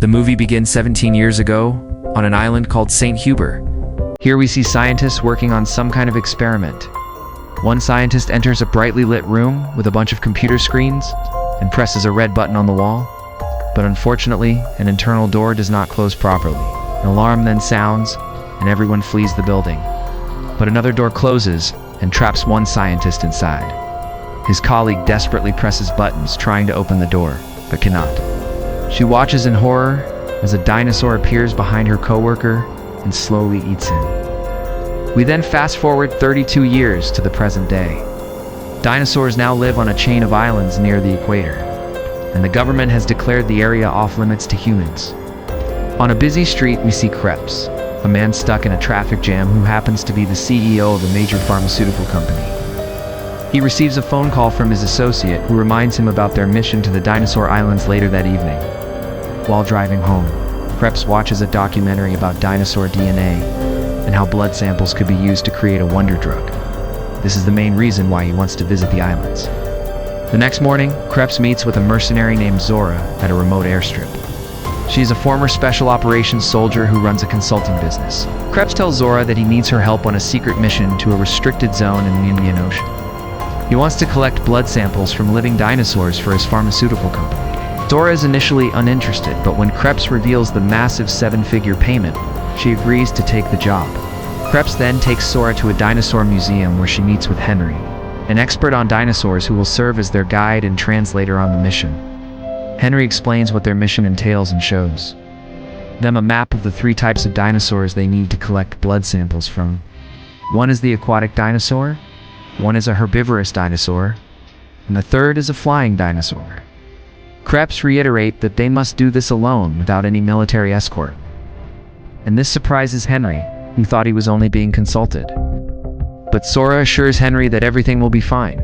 The movie begins 17 years ago on an island called St. Hubert. Here we see scientists working on some kind of experiment. One scientist enters a brightly lit room with a bunch of computer screens and presses a red button on the wall. But unfortunately, an internal door does not close properly. An alarm then sounds, and everyone flees the building. But another door closes and traps one scientist inside. His colleague desperately presses buttons trying to open the door, but cannot. She watches in horror as a dinosaur appears behind her coworker and slowly eats him. We then fast forward 32 years to the present day. Dinosaurs now live on a chain of islands near the equator, and the government has declared the area off limits to humans. On a busy street, we see Krebs, a man stuck in a traffic jam who happens to be the CEO of a major pharmaceutical company. He receives a phone call from his associate who reminds him about their mission to the dinosaur islands later that evening. While driving home, Krebs watches a documentary about dinosaur DNA and how blood samples could be used to create a wonder drug. This is the main reason why he wants to visit the islands. The next morning, Krebs meets with a mercenary named Zora at a remote airstrip. She is a former special operations soldier who runs a consulting business. Krebs tells Zora that he needs her help on a secret mission to a restricted zone in the Indian Ocean. He wants to collect blood samples from living dinosaurs for his pharmaceutical company. Zora is initially uninterested, but when Krebs reveals the massive 7-figure payment, she agrees to take the job. Krebs then takes Zora to a dinosaur museum where she meets with Henry, an expert on dinosaurs who will serve as their guide and translator on the mission. Henry explains what their mission entails and shows them a map of the 3 types of dinosaurs they need to collect blood samples from. One is the aquatic dinosaur, one is a herbivorous dinosaur, and the third is a flying dinosaur. Krebs reiterate that they must do this alone without any military escort. And this surprises Henry, who thought he was only being consulted. But Zora assures Henry that everything will be fine.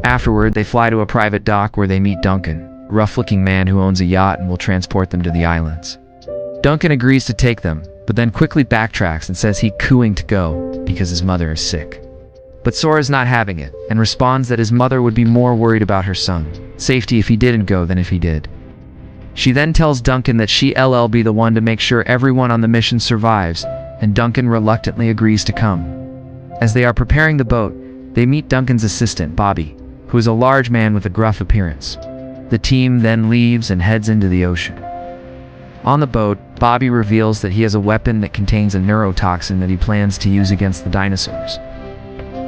Afterward, they fly to a private dock where they meet Duncan, a rough-looking man who owns a yacht and will transport them to the islands. Duncan agrees to take them, but then quickly backtracks and says he's cooing to go because his mother is sick. But Zora's not having it, and responds that his mother would be more worried about her son's safety if he didn't go than if he did. She then tells Duncan that she'll be the one to make sure everyone on the mission survives, and Duncan reluctantly agrees to come. As they are preparing the boat, they meet Duncan's assistant, Bobby, who is a large man with a gruff appearance. The team then leaves and heads into the ocean. On the boat, Bobby reveals that he has a weapon that contains a neurotoxin that he plans to use against the dinosaurs.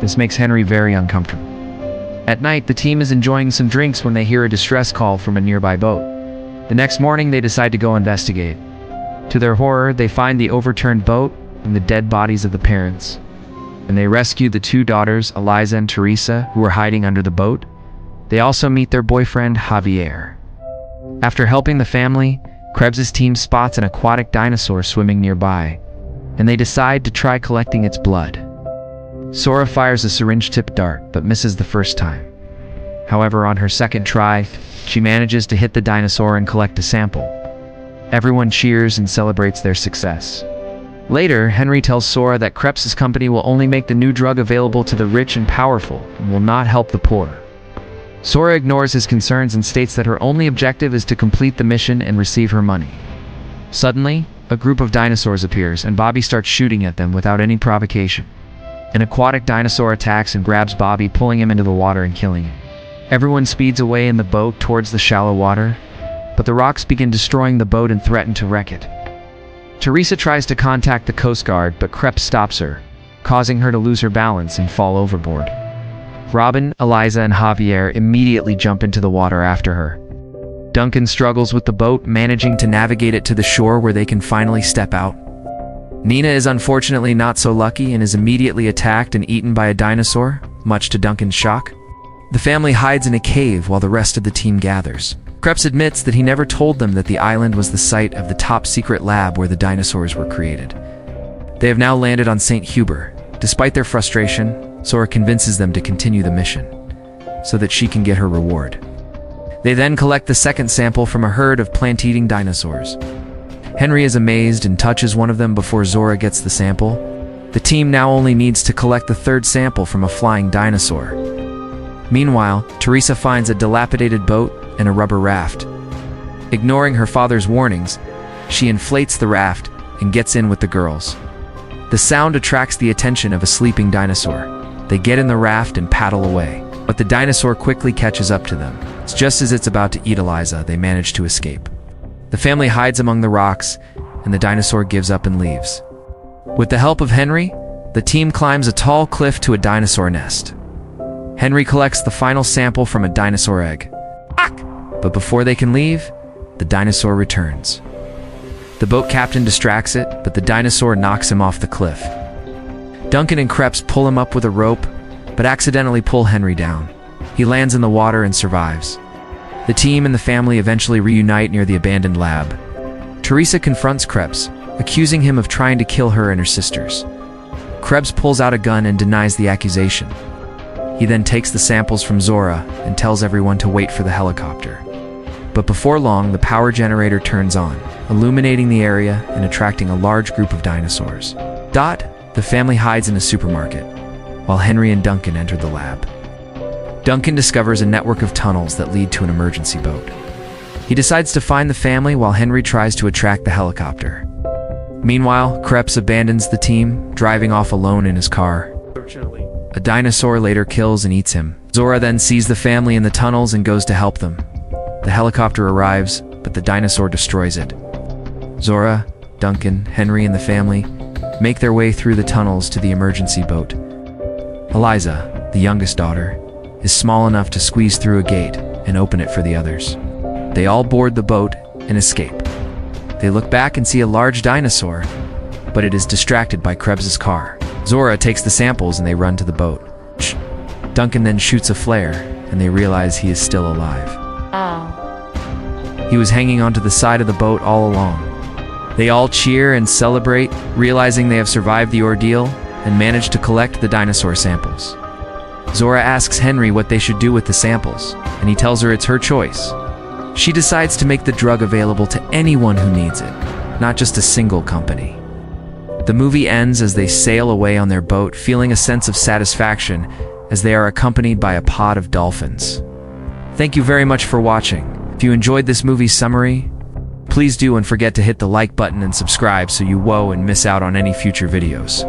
This makes Henry very uncomfortable. At night, the team is enjoying some drinks when they hear a distress call from a nearby boat. The next morning, they decide to go investigate. To their horror, they find the overturned boat and the dead bodies of the parents. And they rescue the 2 daughters, Eliza and Teresa, who are hiding under the boat. They also meet their boyfriend, Javier. After helping the family, Krebs' team spots an aquatic dinosaur swimming nearby, and they decide to try collecting its blood. Zora fires a syringe-tipped dart, but misses the first time. However, on her second try, she manages to hit the dinosaur and collect a sample. Everyone cheers and celebrates their success. Later, Henry tells Zora that Krebs' company will only make the new drug available to the rich and powerful, and will not help the poor. Zora ignores his concerns and states that her only objective is to complete the mission and receive her money. Suddenly, a group of dinosaurs appears, and Bobby starts shooting at them without any provocation. An aquatic dinosaur attacks and grabs Bobby, pulling him into the water and killing him. Everyone speeds away in the boat towards the shallow water, but the rocks begin destroying the boat and threaten to wreck it. Teresa tries to contact the Coast Guard, but Krebs stops her, causing her to lose her balance and fall overboard. Robin, Eliza, and Javier immediately jump into the water after her. Duncan struggles with the boat, managing to navigate it to the shore where they can finally step out. Nina is unfortunately not so lucky and is immediately attacked and eaten by a dinosaur, much to Duncan's shock. The family hides in a cave while the rest of the team gathers. Krebs admits that he never told them that the island was the site of the top-secret lab where the dinosaurs were created. They have now landed on St. Hubert. Despite their frustration, Zora convinces them to continue the mission, so that she can get her reward. They then collect the second sample from a herd of plant-eating dinosaurs. Henry is amazed and touches one of them before Zora gets the sample. The team now only needs to collect the third sample from a flying dinosaur. Meanwhile, Teresa finds a dilapidated boat and a rubber raft. Ignoring her father's warnings, she inflates the raft and gets in with the girls. The sound attracts the attention of a sleeping dinosaur. They get in the raft and paddle away, but the dinosaur quickly catches up to them. Just as it's about to eat Eliza, they manage to escape. The family hides among the rocks, and the dinosaur gives up and leaves. With the help of Henry, the team climbs a tall cliff to a dinosaur nest. Henry collects the final sample from a dinosaur egg. But before they can leave, the dinosaur returns. The boat captain distracts it, but the dinosaur knocks him off the cliff. Duncan and Krebs pull him up with a rope, but accidentally pull Henry down. He lands in the water and survives. The team and the family eventually reunite near the abandoned lab. Teresa confronts Krebs, accusing him of trying to kill her and her sisters. Krebs pulls out a gun and denies the accusation. He then takes the samples from Zora and tells everyone to wait for the helicopter. But before long, the power generator turns on, illuminating the area and attracting a large group of dinosaurs. The family hides in a supermarket, while Henry and Duncan enter the lab. Duncan discovers a network of tunnels that lead to an emergency boat. He decides to find the family while Henry tries to attract the helicopter. Meanwhile, Krebs abandons the team, driving off alone in his car. A dinosaur later kills and eats him. Zora then sees the family in the tunnels and goes to help them. The helicopter arrives, but the dinosaur destroys it. Zora, Duncan, Henry, and the family make their way through the tunnels to the emergency boat. Eliza, the youngest daughter, is small enough to squeeze through a gate and open it for the others. They all board the boat and escape. They look back and see a large dinosaur, but it is distracted by Krebs's car. Zora takes the samples and they run to the boat. Duncan then shoots a flare, and they realize he is still alive. He was hanging onto the side of the boat all along. They all cheer and celebrate, realizing they have survived the ordeal and managed to collect the dinosaur samples. Zora asks Henry what they should do with the samples, and he tells her it's her choice. She decides to make the drug available to anyone who needs it, not just a single company. The movie ends as they sail away on their boat, feeling a sense of satisfaction as they are accompanied by a pod of dolphins. Thank you very much for watching. If you enjoyed this movie summary, please do and forget to hit the like button and subscribe so you won't miss out on any future videos.